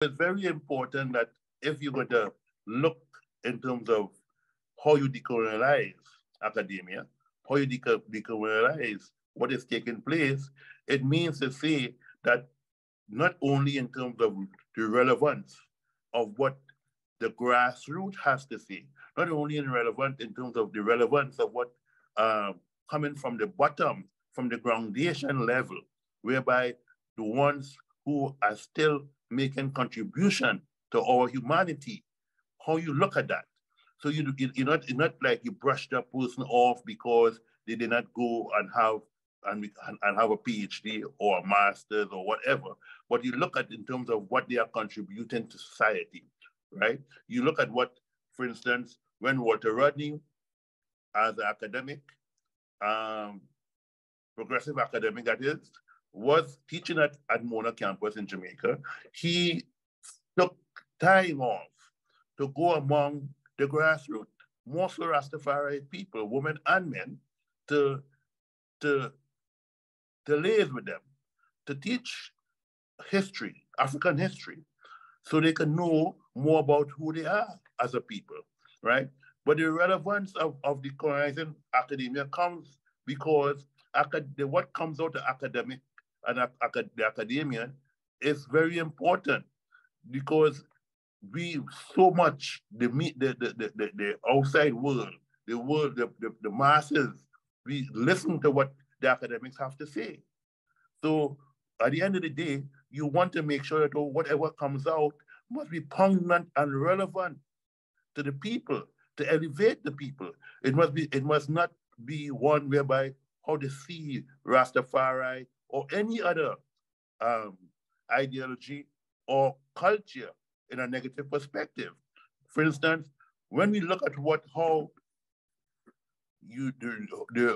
It's very important that if you're going to look in terms of how you decolonize academia, how you decolonize what is taking place, it means to say that not only in terms of the relevance of what the grassroots has to say, not only in relevant in terms of the relevance of what coming from the bottom, from the groundation level, whereby the ones who are still making contribution to our humanity, how you look at that. So you're not like you brush that person off because they did not go and have a PhD or a master's or whatever. But you look at in terms of what they are contributing to society, right? You look at what, for instance, when Walter Rodney, as an academic, um, progressive academic that is, was teaching at Mona campus in Jamaica, he took time off to go among the grassroots, mostly Rastafari people, women and men, to to liaise with them, to teach history, African history, so they can know more about who they are as a people, right? But the relevance of decolonizing academia comes because what comes out of academic and the academia is very important because we so much the outside world, the masses, we listen to what the academics have to say. So at the end of the day, you want to make sure that whatever comes out must be poignant and relevant to the people, to elevate the people. It must not be one whereby how they see Rastafari or any other um, ideology or culture in a negative perspective. For instance, when we look at how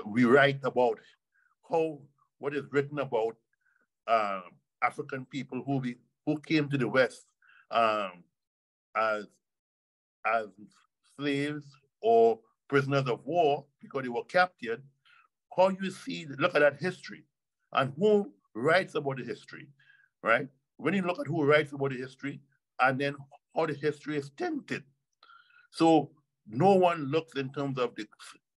we write about how what is written about um, African people who came to the West um, as as slaves or prisoners of war because they were captured, how you look at that history and who writes about the history, right? When you look at who writes about the history and then how the history is tinted. So no one looks in terms of the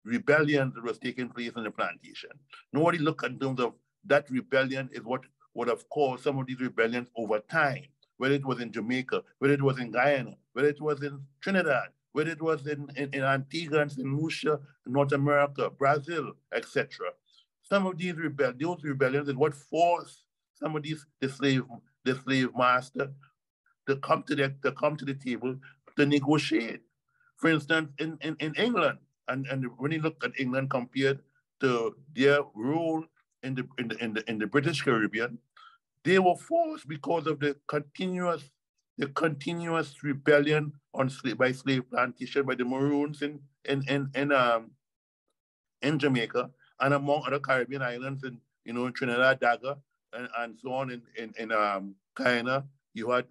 rebellion that was taking place in the plantation. Nobody looks in terms of that rebellion is what would have caused some of these rebellions over time, whether it was in Jamaica, whether it was in Guyana, whether it was in Trinidad, whether it was in Antigua and St. Lucia, North America, Brazil, etc. Some of those rebellions is what forced some of the slave master to come to the table to negotiate. For instance, in England, and when you look at England compared to their role in the British Caribbean, they were forced because of the continuous rebellion by slave plantation by the Maroons in Jamaica and among other Caribbean islands in Trinidad, Daga, and so on in Guyana. You had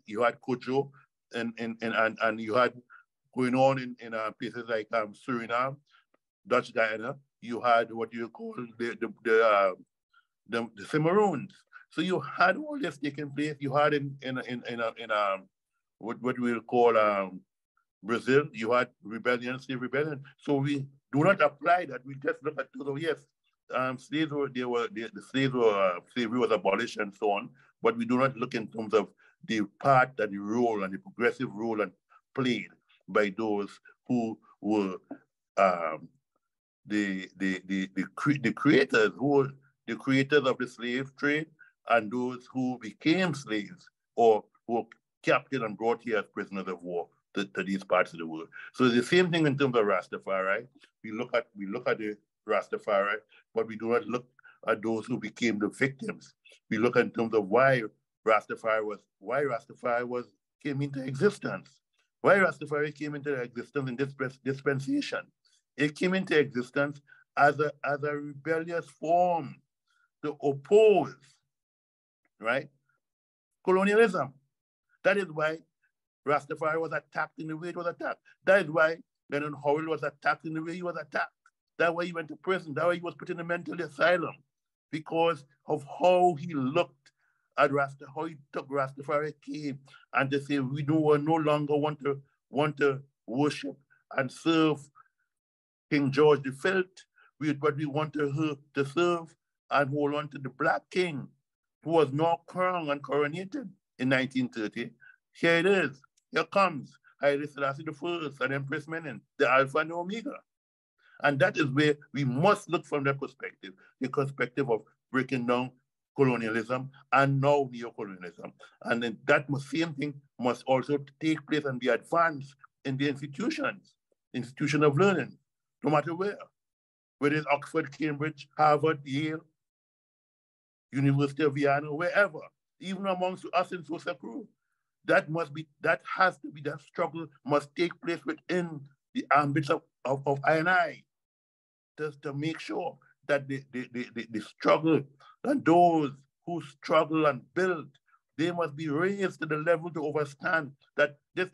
Kojo and you had going on in places like Suriname, Dutch Guyana. You had what you call the Cimarrones. So you had all this taking place. You had in what we'll call Brazil. You had slave rebellion. So we do not apply that. We just look at yes, slavery was abolished and so on. But we do not look in terms of the part and the role and the progressive role and played by those who were the creators, who were the creators of the slave trade, and those who became slaves or who were captured and brought here as prisoners of war to these parts of the world. So it's the same thing in terms of Rastafari. We look at the Rastafari, but we do not look at those who became the victims. We look in terms of why Rastafari came into existence. Why Rastafari came into existence in this dispensation. It came into existence as a rebellious form to oppose, right, colonialism. That is why Rastafari was attacked in the way it was attacked. That is why Leonard Howell was attacked in the way he was attacked. That's why he went to prison. That's why he was put in a mental asylum, because of how he looked at Rasta, how he took Rastafari came and they say we no longer want to worship and serve King George V, but we want to serve and hold on to the Black King, who was now crowned and coronated in 1930. Here it is. Here comes Haile Selassie I and Empress Menen, the Alpha and Omega. And that is where we must look from that perspective, the perspective of breaking down colonialism and now neocolonialism. And then that same thing must also take place and be advanced in the institution of learning, no matter where. Whether it's Oxford, Cambridge, Harvard, Yale, University of Vienna, wherever, even amongst us in social crew. That struggle must take place within the ambits of I&I, just to make sure that the struggle and those who struggle and build, they must be raised to the level to understand that this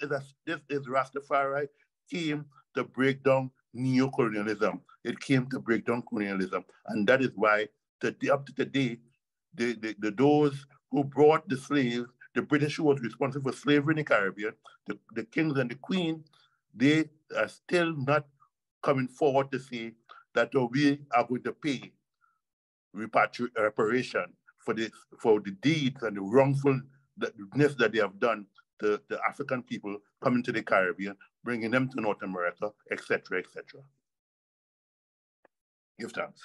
is Rastafari came to break down neo-colonialism. It came to break down colonialism. And that is why up to today, those who brought the slaves, the British who was responsible for slavery in the Caribbean, the kings and the queen, they are still not coming forward to say that we are going to pay reparation for the deeds and the wrongfulness that they have done to the African people coming to the Caribbean, bringing them to North America, etc., etc. Give thanks.